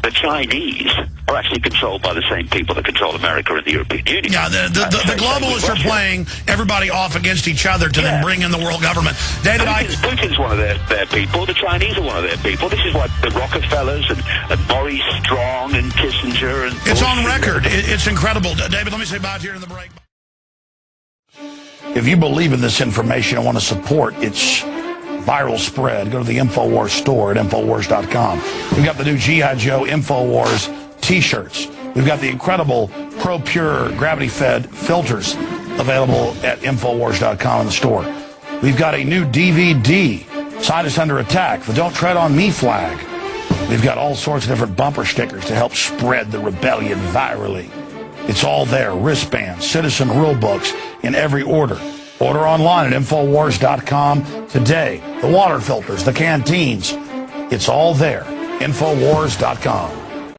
S2: the Chinese are actually controlled by the same people that control America and the European Union.
S1: Yeah, the globalists are playing everybody off against each other to then bring in the world government. David
S2: Putin's one of their people. The Chinese are one of their people. This is what the Rockefellers and Maurice Strong and Kissinger and...
S1: It's on record. It's incredible. David, let me say bye here in the break. If you believe in this information and want to support its viral spread, go to the InfoWars store at InfoWars.com. We've got the new G.I. Joe InfoWars t-shirts. We've got the incredible Pro Pure gravity-fed filters available at InfoWars.com in the store. We've got a new DVD, Scientists Under Attack, the Don't Tread on Me flag. We've got all sorts of different bumper stickers to help spread the rebellion virally. It's all there. Wristbands, citizen rule books in every order. Order online at InfoWars.com today. The water filters, the canteens. It's all there. InfoWars.com.